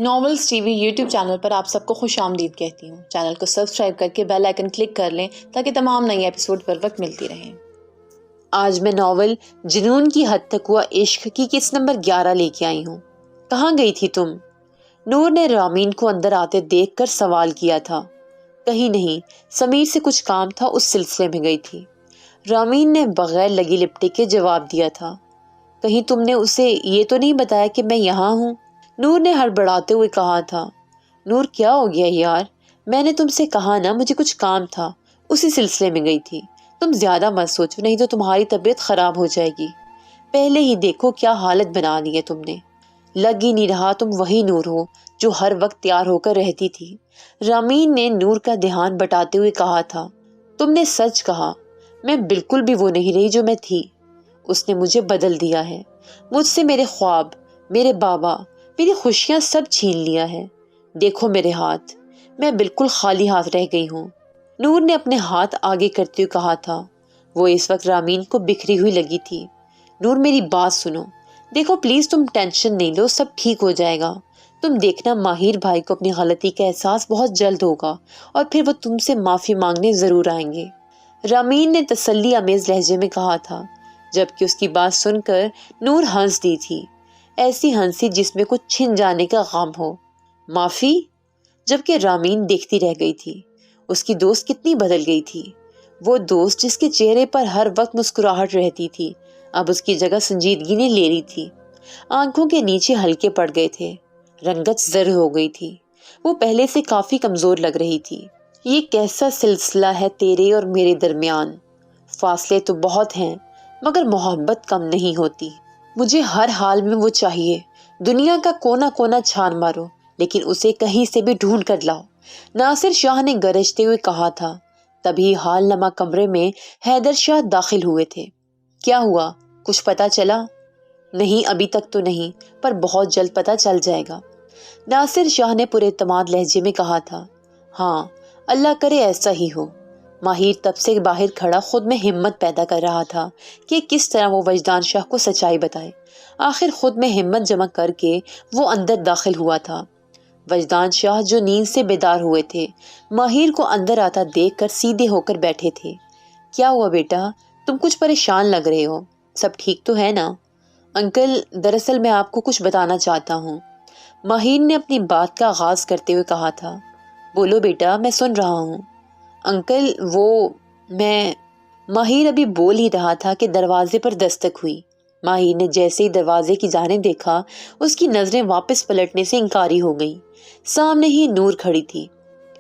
Novels TV YouTube channel پر آپ سب کو خوش آمدید کہتی ہوں۔ چینل کو سبسکرائب کر کے بیل آئیکن کلک کر لیں تاکہ تمام نئی ایپیسوڈ پر وقت ملتی رہیں۔ آج میں ناول جنون کی حد تک ہوا عشق کی قسط نمبر 11 لے کے آئی ہوں۔ کہاں گئی تھی تم؟ نور نے رامین کو اندر آتے دیکھ کر سوال کیا تھا۔ کہیں نہیں، سمیر سے کچھ کام تھا، اس سلسلے میں گئی تھی، رامین نے بغیر لگی لپٹے کے جواب دیا تھا۔ کہیں تم نے اسے یہ تو نہیں بتایا کہ میں یہاں ہوں؟ نور نے ہڑبڑاتے ہوئے کہا تھا۔ نور کیا ہو گیا یار، میں نے تم سے کہا نا مجھے کچھ کام تھا، اسی سلسلے میں گئی تھی، تم زیادہ مت سوچو نہیں تو تمہاری طبیعت خراب ہو جائے گی۔ پہلے ہی دیکھو کیا حالت بنا دی ہے تم نے، لگ ہی نہیں رہا تم وہی نور ہو جو ہر وقت تیار ہو کر رہتی تھی۔ رامین نے نور کا دھیان بٹاتے ہوئے کہا تھا۔ تم نے سچ کہا، میں بالکل بھی وہ نہیں رہی جو میں تھی، اس نے مجھے بدل دیا ہے، مجھ سے میرے خواب، میرے بابا، میری خوشیاں سب چھین لیا ہے۔ دیکھو میرے ہاتھ، میں بالکل خالی ہاتھ رہ گئی ہوں۔ نور نے اپنے ہاتھ آگے کرتے ہوئے کہا تھا۔ وہ اس وقت رامین کو بکھری ہوئی لگی تھی۔ نور میری بات سنو، دیکھو پلیز تم ٹینشن نہیں لو، سب ٹھیک ہو جائے گا۔ تم دیکھنا ماہر بھائی کو اپنی غلطی کا احساس بہت جلد ہوگا اور پھر وہ تم سے معافی مانگنے ضرور آئیں گے، رامین نے تسلی آمیز لہجے میں کہا تھا، جبکہ اس کی بات سن کر نور ہنس دی تھی، ایسی ہنسی جس میں کچھ چھن جانے کا غم ہو۔ معافی؟ جبکہ رامین دیکھتی رہ گئی تھی، اس کی دوست کتنی بدل گئی تھی۔ وہ دوست جس کے چہرے پر ہر وقت مسکراہٹ رہتی تھی، اب اس کی جگہ سنجیدگی نے لے لی تھی، آنکھوں کے نیچے ہلکے پڑ گئے تھے، رنگت زرد ہو گئی تھی، وہ پہلے سے کافی کمزور لگ رہی تھی۔ یہ کیسا سلسلہ ہے تیرے اور میرے درمیان، فاصلے تو بہت ہیں مگر محبت کم نہیں ہوتی۔ مجھے ہر حال میں وہ چاہیے، دنیا کا کونا کونا چھان مارو لیکن اسے کہیں سے بھی ڈھونڈ کر لاؤ، ناصر شاہ نے گرجتے ہوئے کہا تھا۔ تبھی حال نما کمرے میں حیدر شاہ داخل ہوئے تھے۔ کیا ہوا، کچھ پتا چلا؟ نہیں ابھی تک تو نہیں، پر بہت جلد پتا چل جائے گا، ناصر شاہ نے پورے اعتماد لہجے میں کہا تھا۔ ہاں اللہ کرے ایسا ہی ہو۔ ماہر تب سے باہر کھڑا خود میں ہمت پیدا کر رہا تھا کہ کس طرح وہ وجدان شاہ کو سچائی بتائے۔ آخر خود میں ہمت جمع کر کے وہ اندر داخل ہوا تھا۔ وجدان شاہ جو نیند سے بیدار ہوئے تھے، ماہر کو اندر آتا دیکھ کر سیدھے ہو کر بیٹھے تھے۔ کیا ہوا بیٹا، تم کچھ پریشان لگ رہے ہو، سب ٹھیک تو ہے نا؟ انکل دراصل میں آپ کو کچھ بتانا چاہتا ہوں، ماہر نے اپنی بات کا آغاز کرتے ہوئے کہا تھا۔ بولو بیٹا، میں سن رہا ہوں۔ انکل میں ماہر ابھی بول ہی رہا تھا کہ دروازے پر دستک ہوئی۔ ماہر نے جیسے ہی دروازے کی جانب دیکھا، اس کی نظریں واپس پلٹنے سے انکاری ہو گئیں۔ سامنے ہی نور کھڑی تھی۔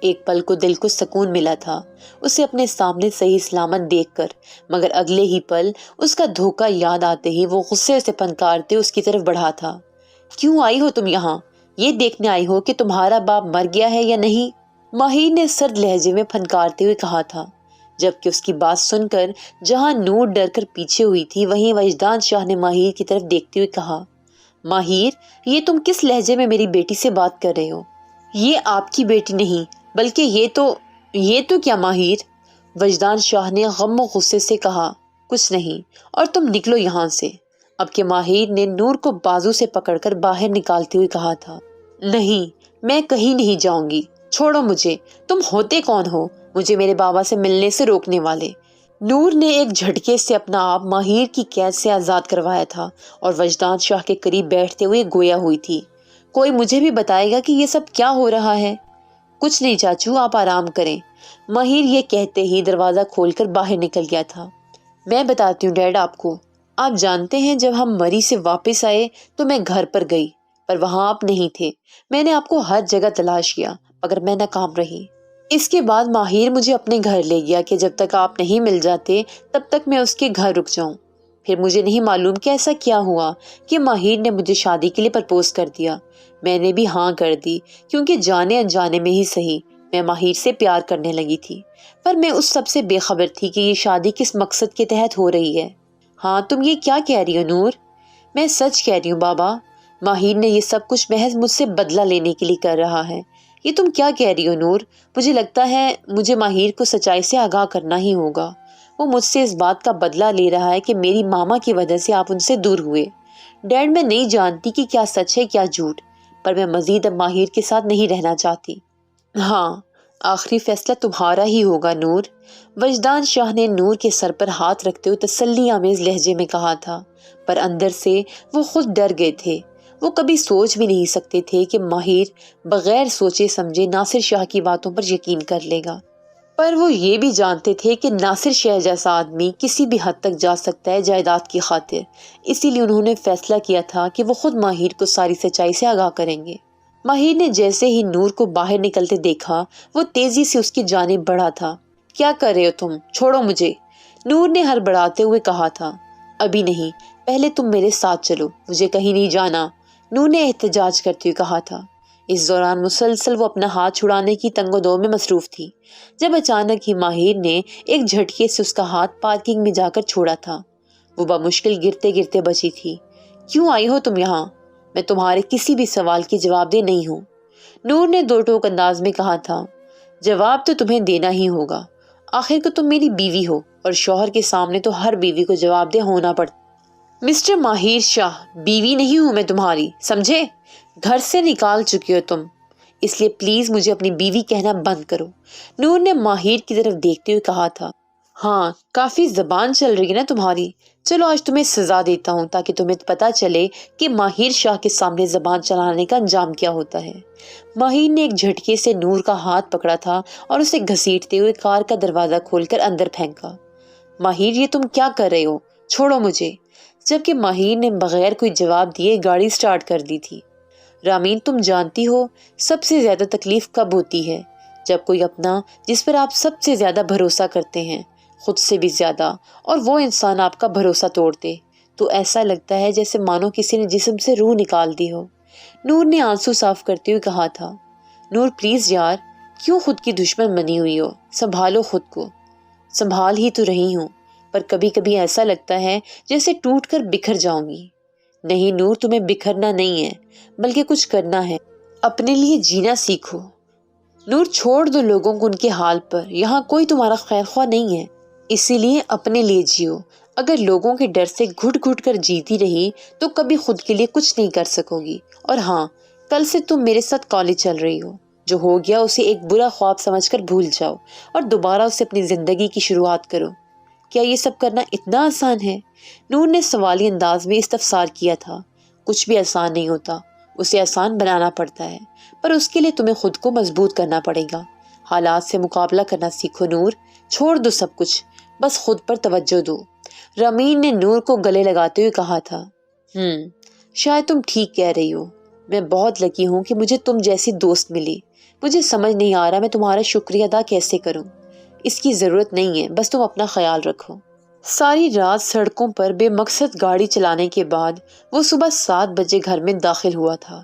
ایک پل کو دل کو سکون ملا تھا اسے اپنے سامنے صحیح سلامت دیکھ کر، مگر اگلے ہی پل اس کا دھوکہ یاد آتے ہی وہ غصے سے پنکارتے اس کی طرف بڑھا تھا۔ کیوں آئی ہو تم یہاں؟ یہ دیکھنے آئی ہو کہ تمہارا باپ مر گیا ہے یا نہیں؟ ماہر نے سرد لہجے میں پھنکارتے ہوئے کہا تھا، جبکہ اس کی بات سن کر جہاں نور ڈر کر پیچھے ہوئی تھی، وہیں وجدان شاہ نے ماہر کی طرف دیکھتے ہوئے کہا، ماہر یہ تم کس لہجے میں میری بیٹی سے بات کر رہے ہو؟ یہ آپ کی بیٹی نہیں بلکہ یہ تو کیا ماہر؟ وجدان شاہ نے غم و غصے سے کہا، کچھ نہیں، اور تم نکلو یہاں سے۔ اب کہ ماہر نے نور کو بازو سے پکڑ کر باہر نکالتے ہوئے کہا تھا، نہیں میں کہیں نہیں جاؤں گی، چھوڑو مجھے، تم ہوتے کون ہو مجھے میرے بابا سے ملنے سے روکنے والے؟ نور نے ایک جھٹکے سے اپنا آپ ماہر کی قید سے آزاد کروایا تھا اور وجدان شاہ کے قریب بیٹھتے ہوئے گویا ہوئی تھی، کوئی مجھے بھی بتائے گا کہ یہ سب کیا ہو رہا ہے؟ کچھ نہیں چاچو، آپ آرام کریں، ماہر یہ کہتے ہی دروازہ کھول کر باہر نکل گیا تھا۔ میں بتاتی ہوں ڈیڈ آپ کو، آپ جانتے ہیں جب ہم مری سے واپس آئے تو میں گھر پر گئی، پر وہاں آپ نہیں تھے، میں نے آپ کو ہر جگہ تلاش کیا مگر میں ناکام رہی۔ اس کے بعد ماہر مجھے اپنے گھر لے گیا کہ جب تک آپ نہیں مل جاتے تب تک میں اس کے گھر رک جاؤں۔ پھر مجھے نہیں معلوم کہ ایسا کیا ہوا کہ ماہر نے مجھے شادی کے لیے پرپوز کر دیا۔ میں نے بھی ہاں کر دی کیونکہ جانے انجانے میں ہی صحیح میں ماہر سے پیار کرنے لگی تھی، پر میں اس سب سے بے خبر تھی کہ یہ شادی کس مقصد کے تحت ہو رہی ہے۔ ہاں تم یہ کیا کہہ رہی ہو نور؟ میں سچ کہہ رہی ہوں بابا، ماہر نے یہ سب کچھ محض مجھ سے بدلہ لینے کے لیے کر رہا ہے۔ یہ تم کیا کہہ رہی ہو نور؟ مجھے لگتا ہے مجھے ماہر کو سچائی سے آگاہ کرنا ہی ہوگا، وہ مجھ سے اس بات کا بدلہ لے رہا ہے کہ میری ماما کی وجہ سے آپ ان سے دور ہوئے۔ ڈیڈ میں نہیں جانتی کہ کیا سچ ہے کیا جھوٹ، پر میں مزید اب ماہر کے ساتھ نہیں رہنا چاہتی۔ ہاں، آخری فیصلہ تمہارا ہی ہوگا نور، وجدان شاہ نے نور کے سر پر ہاتھ رکھتے ہوئے تسلی آمیز لہجے میں کہا تھا، پر اندر سے وہ خود ڈر گئے تھے۔ وہ کبھی سوچ بھی نہیں سکتے تھے کہ ماہر بغیر سوچے سمجھے ناصر شاہ کی باتوں پر یقین کر لے گا، پر وہ یہ بھی جانتے تھے کہ ناصر شاہ جیسا آدمی کسی بھی حد تک جا سکتا ہے جائیداد کی خاطر۔ اسی لیے انہوں نے فیصلہ کیا تھا کہ وہ خود ماہر کو ساری سچائی سے آگاہ کریں گے۔ ماہر نے جیسے ہی نور کو باہر نکلتے دیکھا وہ تیزی سے اس کی جانب بڑھا تھا۔ کیا کر رہے ہو تم؟ چھوڑو مجھے، نور نے ہڑبڑاتے ہوئے کہا تھا۔ ابھی نہیں، پہلے تم میرے ساتھ چلو، مجھے کہیں نہیں جانا، نور نے احتجاج کرتے ہوئے کہا تھا۔ اس دوران مسلسل وہ اپنا ہاتھ چھڑانے کی تنگ و دو میں مصروف تھی، جب اچانک ہی ماہر نے ایک جھٹکے سے اس کا ہاتھ پارکنگ میں جا کر چھوڑا تھا۔ وہ بمشکل گرتے گرتے بچی تھی۔ کیوں آئی ہو تم یہاں؟ میں تمہارے کسی بھی سوال کی جواب دہ نہیں ہوں، نور نے دو ٹوک انداز میں کہا تھا۔ جواب تو تمہیں دینا ہی ہوگا، آخر کو تم میری بیوی ہو اور شوہر کے سامنے تو ہر بیوی کو جواب دہ ہونا پڑتا۔ مسٹر ماہر شاہ، بیوی نہیں ہوں میں تمہاری، سمجھے؟ گھر سے نکال چکی ہو تم، اس لیے پلیز مجھے اپنی بیوی کہنا بند کرو، نور نے ماہر کی طرف دیکھتے ہوئے کہا تھا۔ ہاں، کافی زبان چل رہی ہے نا تمہاری، چلو آج تمہیں سزا دیتا ہوں تاکہ تمہیں پتہ چلے کہ ماہر شاہ کے سامنے زبان چلانے کا انجام کیا ہوتا ہے۔ ماہر نے ایک جھٹکے سے نور کا ہاتھ پکڑا تھا اور اسے گھسیٹتے ہوئے کار کا دروازہ کھول کر اندر پھینکا۔ ماہر، یہ تم کیا کر رہے ہو؟ چھوڑو مجھے، جبکہ ماہر نے بغیر کوئی جواب دیے گاڑی سٹارٹ کر دی تھی۔ رامین، تم جانتی ہو سب سے زیادہ تکلیف کب ہوتی ہے؟ جب کوئی اپنا جس پر آپ سب سے زیادہ بھروسہ کرتے ہیں، خود سے بھی زیادہ، اور وہ انسان آپ کا بھروسہ توڑ دے تو ایسا لگتا ہے جیسے مانو کسی نے جسم سے روح نکال دی ہو، نور نے آنسو صاف کرتے ہوئے کہا تھا۔ نور پلیز یار، کیوں خود کی دشمن بنی ہوئی ہو؟ سنبھالو خود کو۔ سنبھال ہی تو رہی ہوں، پر کبھی کبھی ایسا لگتا ہے جیسے ٹوٹ کر بکھر جاؤں گی۔ نہیں نور، تمہیں بکھرنا نہیں ہے بلکہ کچھ کرنا ہے، اپنے لیے جینا سیکھو۔ نور، چھوڑ دو لوگوں کو ان کے حال پر، یہاں کوئی تمہارا خیر خواہ نہیں ہے، اسی لیے اپنے لیے جیو۔ اگر لوگوں کے ڈر سے گھٹ گھٹ کر جیتی رہی تو کبھی خود کے لیے کچھ نہیں کر سکو گی۔ اور ہاں، کل سے تم میرے ساتھ کالج چل رہی ہو، جو ہو گیا اسے ایک برا خواب سمجھ کر بھول جاؤ اور دوبارہ اسے اپنی زندگی کی شروعات کرو۔ کیا یہ سب کرنا اتنا آسان ہے؟ نور نے سوالی انداز میں استفسار کیا تھا۔ کچھ بھی آسان نہیں ہوتا، اسے آسان بنانا پڑتا ہے، پر اس کے لیے تمہیں خود کو مضبوط کرنا پڑے گا۔ حالات سے مقابلہ کرنا سیکھو نور، چھوڑ دو سب کچھ، بس خود پر توجہ دو، رامین نے نور کو گلے لگاتے ہوئے کہا تھا۔ شاید تم ٹھیک کہہ رہی ہو، میں بہت لکی ہوں کہ مجھے تم جیسی دوست ملی، مجھے سمجھ نہیں آ رہا میں تمہارا شکریہ ادا کیسے کروں۔ اس کی ضرورت نہیں ہے، بس تم اپنا خیال رکھو۔ ساری رات سڑکوں پر بے مقصد گاڑی چلانے کے بعد وہ صبح 7 بجے گھر میں داخل ہوا تھا۔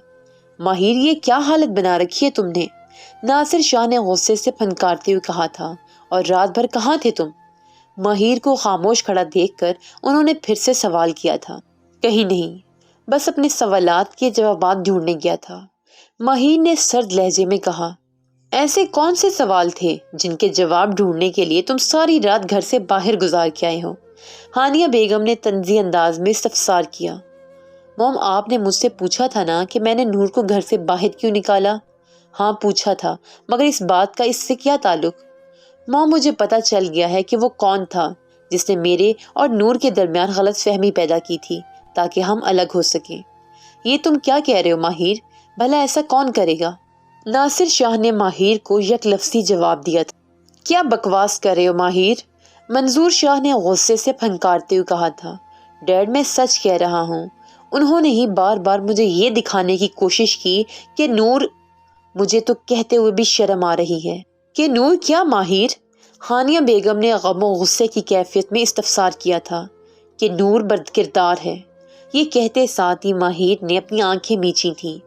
ماہر، یہ کیا حالت بنا رکھی ہے تم نے؟ ناصر شاہ نے غصے سے پھنکارتے ہوئے کہا تھا۔ اور رات بھر کہاں تھے تم؟ ماہر کو خاموش کھڑا دیکھ کر انہوں نے پھر سے سوال کیا تھا۔ کہیں نہیں، بس اپنے سوالات کے جوابات ڈھونڈنے گیا تھا، ماہر نے سرد لہجے میں کہا۔ ایسے کون سے سوال تھے جن کے جواب ڈھونڈنے کے لیے تم ساری رات گھر سے باہر گزار کے آئے ہو؟ ہانیہ بیگم نے طنزی انداز میں استفسار کیا۔ موم، آپ نے مجھ سے پوچھا تھا نا کہ میں نے نور کو گھر سے باہر کیوں نکالا؟ ہاں پوچھا تھا، مگر اس بات کا اس سے کیا تعلق؟ موم، مجھے پتا چل گیا ہے کہ وہ کون تھا جس نے میرے اور نور کے درمیان غلط فہمی پیدا کی تھی تاکہ ہم الگ ہو سکیں۔ یہ تم کیا کہہ رہے ہو ماہر؟ بھلا ایسا کون کرے گا؟ ناصر شاہ نے ماہر کو یک لفظی جواب دیا تھا۔ کیا بکواس کر رہے ہو ماہر؟ منظور شاہ نے غصے سے پھنکارتے ہوئے کہا تھا۔ ڈیڈ، میں سچ کہہ رہا ہوں، انہوں نے ہی بار بار مجھے یہ دکھانے کی کوشش کی کہ نور، مجھے تو کہتے ہوئے بھی شرم آ رہی ہے کہ نور کیا ماہر؟ ہانیہ بیگم نے غم و غصے کی کیفیت میں استفسار کیا تھا۔ کہ نور بد کردار ہے، یہ کہتے ساتھ ہی ماہر نے اپنی آنکھیں میچی تھیں۔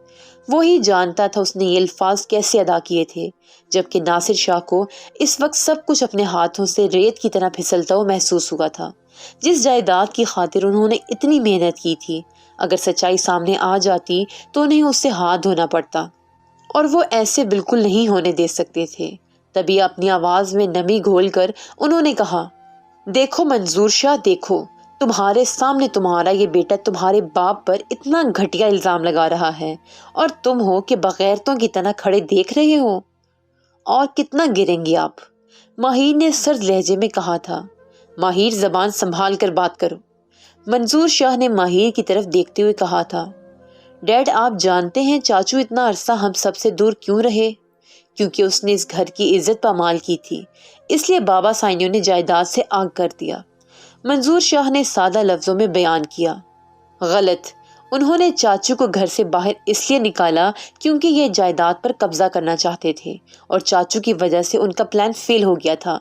وہی جانتا تھا اس نے یہ الفاظ کیسے ادا کیے تھے، جبکہ ناصر شاہ کو اس وقت سب کچھ اپنے ہاتھوں سے ریت کی طرح پھسلتا ہوا محسوس ہوا تھا۔ جس جائیداد کی خاطر انہوں نے اتنی محنت کی تھی، اگر سچائی سامنے آ جاتی تو انہیں اس سے ہاتھ دھونا پڑتا، اور وہ ایسے بالکل نہیں ہونے دے سکتے تھے۔ تبھی اپنی آواز میں نمی گھول کر انہوں نے کہا، دیکھو منظور شاہ، دیکھو، تمہارے سامنے تمہارا یہ بیٹا تمہارے باپ پر اتنا گھٹیا الزام لگا رہا ہے اور تم ہو کہ بغیرتوں کی طرح کھڑے دیکھ رہے ہو؟ اور کتنا گریں گے آپ؟ ماہر نے سرد لہجے میں کہا تھا۔ ماہر زبان سنبھال کر بات کرو، منظور شاہ نے ماہر کی طرف دیکھتے ہوئے کہا تھا۔ ڈیڈ آپ جانتے ہیں چاچو اتنا عرصہ ہم سب سے دور کیوں رہے؟ کیونکہ اس نے اس گھر کی عزت پامال کی تھی، اس لیے بابا سائنیوں نے جائیداد سے آگ کر دیا، منظور شاہ نے سادہ لفظوں میں بیان کیا۔ غلط، انہوں نے چاچو کو گھر سے باہر اس لیے نکالا کیونکہ یہ جائیداد پر قبضہ کرنا چاہتے تھے اور چاچو کی وجہ سے ان کا پلان فیل ہو گیا تھا،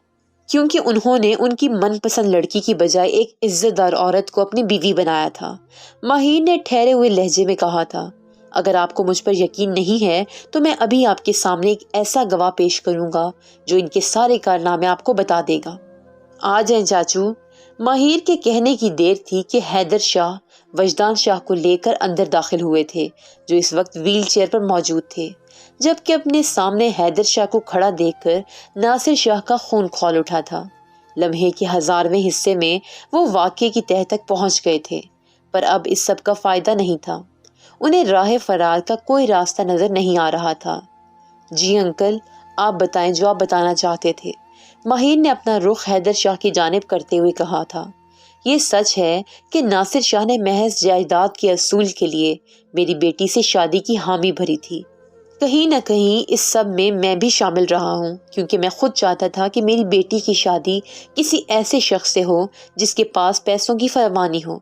کیونکہ انہوں نے ان کی من پسند لڑکی کی بجائے ایک عزت دار عورت کو اپنی بیوی بنایا تھا۔ ماہر نے ٹھہرے ہوئے لہجے میں کہا تھا۔ اگر آپ کو مجھ پر یقین نہیں ہے تو میں ابھی آپ کے سامنے ایک ایسا گواہ پیش کروں گا جو ان کے سارے کارنامے آپ کو بتا دے گا۔ آ جائیں چاچو۔ ماہر کے کہنے کی دیر تھی کہ حیدر شاہ وجدان شاہ کو لے کر اندر داخل ہوئے تھے، جو اس وقت ویل چیئر پر موجود تھے، جبکہ اپنے سامنے حیدر شاہ کو کھڑا دیکھ کر ناصر شاہ کا خون کھول اٹھا تھا۔ لمحے کے 1000ویں حصے میں وہ واقعے کی تہہ تک پہنچ گئے تھے، پر اب اس سب کا فائدہ نہیں تھا، انہیں راہ فرار کا کوئی راستہ نظر نہیں آ رہا تھا۔ جی انکل، آپ بتائیں جو آپ بتانا چاہتے تھے، ماہر نے اپنا رخ حیدر شاہ کی جانب کرتے ہوئے کہا تھا۔ یہ سچ ہے کہ ناصر شاہ نے محض جائیداد کے اصول کے لیے میری بیٹی سے شادی کی حامی بھری تھی۔ کہیں نہ کہیں اس سب میں بھی شامل رہا ہوں، کیونکہ میں خود چاہتا تھا کہ میری بیٹی کی شادی کسی ایسے شخص سے ہو جس کے پاس پیسوں کی فراوانی ہو۔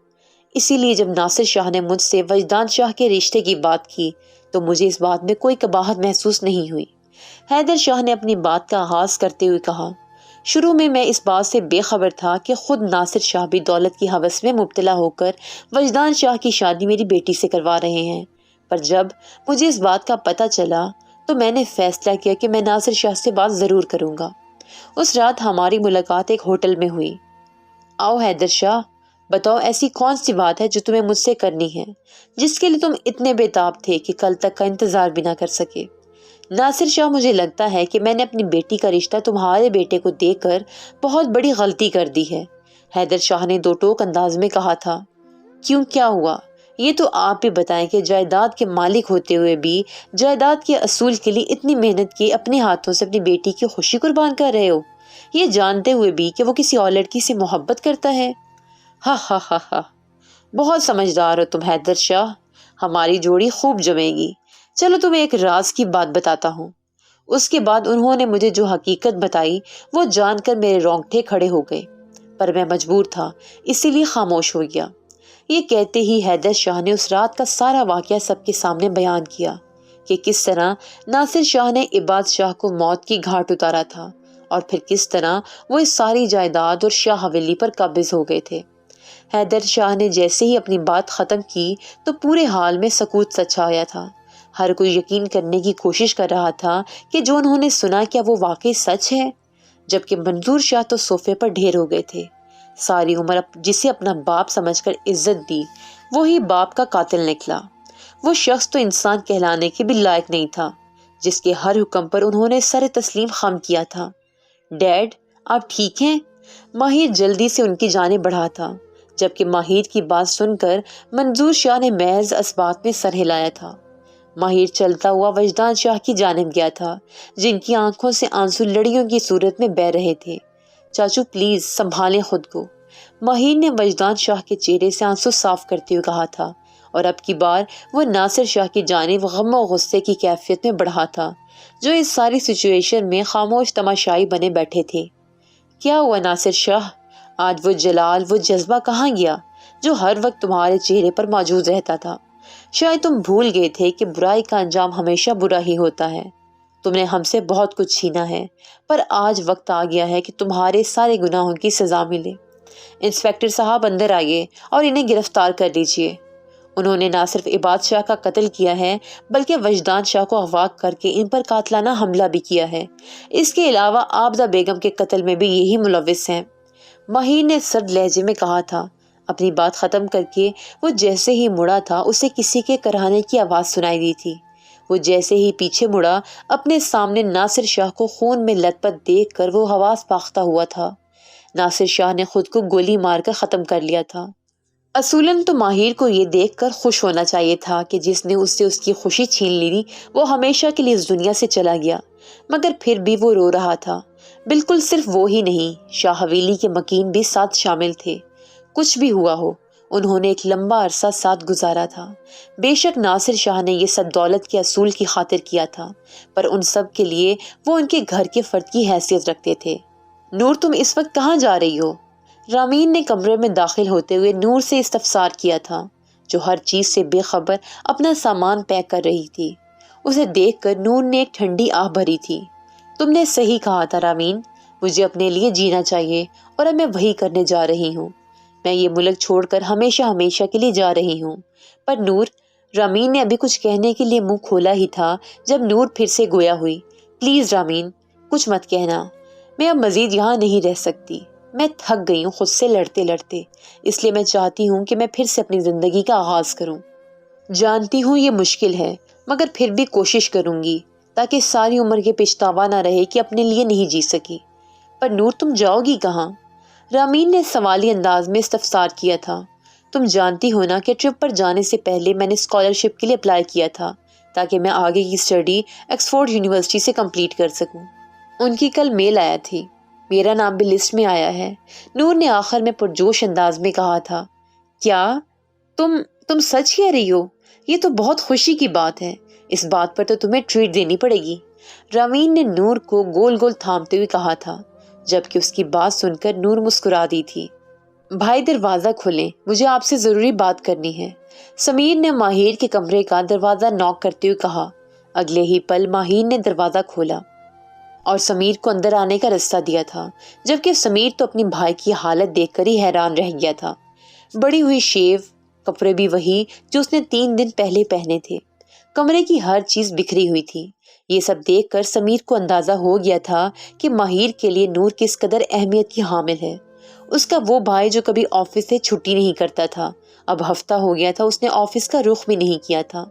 اسی لیے جب ناصر شاہ نے مجھ سے وجدان شاہ کے رشتے کی بات کی تو مجھے اس بات میں کوئی قباحت محسوس نہیں ہوئی۔ حیدر شاہ نے اپنی بات کا آغاز کرتے ہوئے کہا، شروع میں اس بات سے بے خبر تھا کہ خود ناصر شاہ بھی دولت کی ہوس میں مبتلا ہو کر وجدان شاہ کی شادی میری بیٹی سے کروا رہے ہیں، پر جب مجھے اس بات کا پتہ چلا تو میں نے فیصلہ کیا کہ میں ناصر شاہ سے بات ضرور کروں گا۔ اس رات ہماری ملاقات ایک ہوٹل میں ہوئی۔ آؤ حیدر شاہ، بتاؤ ایسی کون سی بات ہے جو تمہیں مجھ سے کرنی ہے، جس کے لیے تم اتنے بےتاب تھے کہ کل تک کا انتظار بھی نہ کر سکے؟ ناصر شاہ، مجھے لگتا ہے کہ میں نے اپنی بیٹی کا رشتہ تمہارے بیٹے کو دے کر بہت بڑی غلطی کر دی ہے، حیدر شاہ نے دو ٹوک انداز میں کہا تھا۔ کیوں، کیا ہوا؟ یہ تو آپ بھی بتائیں کہ جائیداد کے مالک ہوتے ہوئے بھی جائیداد کے اصول کے لیے اتنی محنت کی اپنے ہاتھوں سے اپنی بیٹی کی خوشی قربان کر رہے ہو، یہ جانتے ہوئے بھی کہ وہ کسی اور لڑکی سے محبت کرتا ہے۔ ہا ہا ہا ہا، بہت سمجھدار ہو تم حیدر شاہ، ہماری جوڑی خوب جمے گی۔ چلو تمہیں ایک راز کی بات بتاتا ہوں۔ اس کے بعد انہوں نے مجھے جو حقیقت بتائی وہ جان کر میرے رونگٹے کھڑے ہو گئے، پر میں مجبور تھا، اسی لیے خاموش ہو گیا۔ یہ کہتے ہی حیدر شاہ نے اس رات کا سارا واقعہ سب کے سامنے بیان کیا کہ کس طرح ناصر شاہ نے عباد شاہ کو موت کی گھاٹ اتارا تھا اور پھر کس طرح وہ اس ساری جائیداد اور شاہ حویلی پر قابض ہو گئے تھے۔ حیدر شاہ نے جیسے ہی اپنی بات ختم کی تو پورے حال میں سکوت سا چھایا تھا۔ ہر کوئی یقین کرنے کی کوشش کر رہا تھا کہ جو انہوں نے سنا کیا وہ واقعی سچ ہے، جبکہ منظور شاہ تو صوفے پر ڈھیر ہو گئے تھے۔ ساری عمر جسے اپنا باپ سمجھ کر عزت دی، وہی باپ کا قاتل نکلا۔ وہ شخص تو انسان کہلانے کے بھی لائق نہیں تھا، جس کے ہر حکم پر انہوں نے سر تسلیم خم کیا تھا۔ ڈیڈ، آپ ٹھیک ہیں؟ ماہر جلدی سے ان کی جانب بڑھا تھا، جبکہ ماہر کی بات سن کر منظور شاہ نے محض اسبات میں سر ہلایا تھا۔ ماہر چلتا ہوا وجدان شاہ کی جانب گیا تھا، جن کی آنکھوں سے آنسو لڑیوں کی صورت میں بہہ رہے تھے۔ چاچو پلیز سنبھالیں خود کو، ماہر نے وجدان شاہ کے چہرے سے آنسو صاف کرتے ہوئے کہا تھا، اور اب کی بار وہ ناصر شاہ کی جانب غم و غصے کی کیفیت میں بڑھا تھا، جو اس ساری سچویشن میں خاموش تماشائی بنے بیٹھے تھے۔ کیا ہوا ناصر شاہ؟ آج وہ جلال، وہ جذبہ کہاں گیا جو ہر وقت تمہارے چہرے پر موجود رہتا تھا؟ شاید تم بھول گئے تھے کہ برائی کا انجام ہمیشہ برا ہی ہوتا ہے۔ تم نے ہم سے بہت کچھ چھینا ہے، پر آج وقت آ گیا ہے کہ تمہارے سارے گناہوں کی سزا ملے۔ انسپکٹر صاحب اندر آئیے اور انہیں گرفتار کر لیجیے۔ انہوں نے نہ صرف عباد شاہ کا قتل کیا ہے بلکہ وجدان شاہ کو اغوا کر کے ان پر قاتلانہ حملہ بھی کیا ہے۔ اس کے علاوہ عابدہ بیگم کے قتل میں بھی یہی ملوث ہیں، ماہر نے سرد لہجے میں کہا تھا۔ اپنی بات ختم کر کے وہ جیسے ہی مڑا تھا اسے کسی کے کراہنے کی آواز سنائی دی تھی۔ وہ جیسے ہی پیچھے مڑا اپنے سامنے ناصر شاہ کو خون میں لت پت دیکھ کر وہ حواس باختہ ہوا تھا۔ ناصر شاہ نے خود کو گولی مار کر ختم کر لیا تھا۔ اصولاً تو ماہر کو یہ دیکھ کر خوش ہونا چاہیے تھا کہ جس نے اس سے اس کی خوشی چھین لی تھی وہ ہمیشہ کے لیے اس دنیا سے چلا گیا، مگر پھر بھی وہ رو رہا تھا۔ بالکل صرف وہ ہی نہیں، شاہ حویلی کے مکین بھی ساتھ شامل تھے۔ کچھ بھی ہوا ہو، انہوں نے ایک لمبا عرصہ ساتھ گزارا تھا۔ بے شک ناصر شاہ نے یہ سب دولت کے اصول کی خاطر کیا تھا، پر ان سب کے لیے وہ ان کے گھر کے فرد کی حیثیت رکھتے تھے۔ نور، تم اس وقت کہاں جا رہی ہو؟ رامین نے کمرے میں داخل ہوتے ہوئے نور سے استفسار کیا تھا، جو ہر چیز سے بے خبر اپنا سامان پیک کر رہی تھی۔ اسے دیکھ کر نور نے ایک ٹھنڈی آہ بھری تھی۔ تم نے صحیح کہا تھا رامین، مجھے اپنے لیے جینا چاہیے اور اب میں وہی کرنے جا رہی ہوں۔ میں یہ ملک چھوڑ کر ہمیشہ ہمیشہ کے لیے جا رہی ہوں۔ پر نور، رامین نے ابھی کچھ کہنے کے لیے منہ کھولا ہی تھا جب نور پھر سے گویا ہوئی۔ پلیز رامین، کچھ مت کہنا، میں اب مزید یہاں نہیں رہ سکتی۔ میں تھک گئی ہوں خود سے لڑتے لڑتے، اس لیے میں چاہتی ہوں کہ میں پھر سے اپنی زندگی کا آغاز کروں۔ جانتی ہوں یہ مشکل ہے، مگر پھر بھی کوشش کروں گی تاکہ ساری عمر یہ پچھتاوا نہ رہے کہ اپنے لیے نہیں جی سکی۔ پر نور، تم جاؤ گی کہاں؟ رامین نے سوالی انداز میں استفسار کیا تھا۔ تم جانتی ہو نا کہ ٹرپ پر جانے سے پہلے میں نے اسکالرشپ کے لیے اپلائی کیا تھا تاکہ میں آگے کی اسٹڈی آکسفورڈ یونیورسٹی سے کمپلیٹ کر سکوں۔ ان کی کل میل آیا تھی، میرا نام بھی لسٹ میں آیا ہے، نور نے آخر میں پرجوش انداز میں کہا تھا۔ کیا تم سچ کہہ رہی ہو؟ یہ تو بہت خوشی کی بات ہے، اس بات پر تو تمہیں ٹریٹ دینی پڑے گی، رامین نے نور کو گول گول تھامتے ہوئے کہا تھا، جبکہ اس کی بات سن کر نور مسکرا دی تھی۔ بھائی دروازہ کھولیں، مجھے آپ سے ضروری بات کرنی ہے، سمیر نے ماہر کے کمرے کا دروازہ نوک کرتے ہوئے کہا۔ اگلے ہی پل ماہر نے دروازہ کھولا اور سمیر کو اندر آنے کا راستہ دیا تھا، جبکہ سمیر تو اپنی بھائی کی حالت دیکھ کر ہی حیران رہ گیا تھا۔ بڑی ہوئی شیو، کپڑے بھی وہی جو اس نے 3 دن پہلے پہنے تھے، کمرے کی ہر چیز بکھری ہوئی تھی۔ یہ سب دیکھ کر سمیر کو اندازہ ہو گیا تھا کہ ماہر کے لیے نور کس قدر اہمیت کی حامل ہے۔ اس کا وہ بھائی جو کبھی آفس سے چھٹی نہیں کرتا تھا، اب ہفتہ ہو گیا تھا اس نے آفس کا رخ بھی نہیں کیا تھا،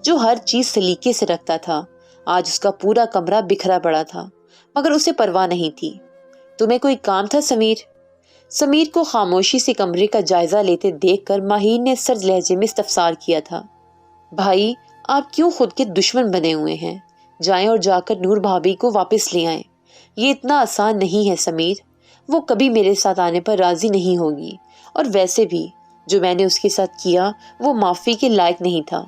جو ہر چیز سلیقے سے رکھتا تھا، آج اس کا پورا کمرہ بکھرا پڑا تھا، مگر اسے پرواہ نہیں تھی۔ تمہیں کوئی کام تھا سمیر؟ سمیر کو خاموشی سے کمرے کا جائزہ لیتے دیکھ کر ماہر نے سرد لہجے میں استفسار کیا تھا۔ بھائی، آپ کیوں خود کے دشمن بنے ہوئے ہیں؟ جائیں اور جا کر نور بھابھی کو واپس لے آئیں۔ یہ اتنا آسان نہیں ہے سمیر، وہ کبھی میرے ساتھ آنے پر راضی نہیں ہوگی، اور ویسے بھی جو میں نے اس کے ساتھ کیا وہ معافی کے لائق نہیں تھا۔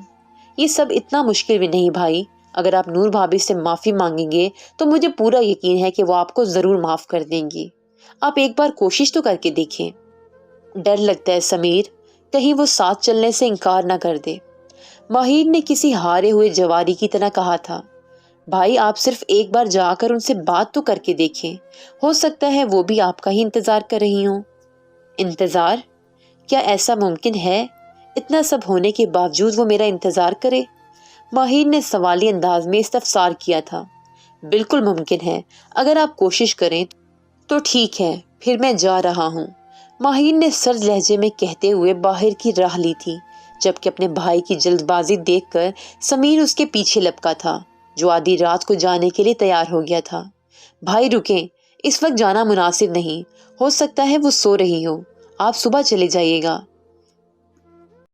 یہ سب اتنا مشکل بھی نہیں بھائی، اگر آپ نور بھابھی سے معافی مانگیں گے تو مجھے پورا یقین ہے کہ وہ آپ کو ضرور معاف کر دیں گی۔ آپ ایک بار کوشش تو کر کے دیکھیں۔ ڈر لگتا ہے سمیر، کہیں وہ ساتھ چلنے سے انکار نہ کر دے، ماہر نے کسی ہارے ہوئے جواری کی طرح کہا تھا۔ بھائی، آپ صرف ایک بار جا کر ان سے بات تو کر کے دیکھیں، ہو سکتا ہے وہ بھی آپ کا ہی انتظار کر رہی ہوں۔ انتظار؟ کیا ایسا ممکن ہے؟ اتنا سب ہونے کے باوجود وہ میرا انتظار کرے؟ ماہر نے سوالی انداز میں استفسار کیا تھا۔ بالکل ممکن ہے، اگر آپ کوشش کریں تو ٹھیک ہے، پھر میں جا رہا ہوں، ماہر نے سرد لہجے میں کہتے ہوئے باہر کی راہ لی تھی، جبکہ اپنے بھائی کی جلد بازی دیکھ کر سمیر اس کے پیچھے لپکا تھا، جو آدھی رات کو جانے کے لیے تیار ہو گیا تھا۔ بھائی رکیں، اس وقت جانا مناسب نہیں، ہو سکتا ہے وہ سو رہی ہو، آپ صبح چلے جائیے گا،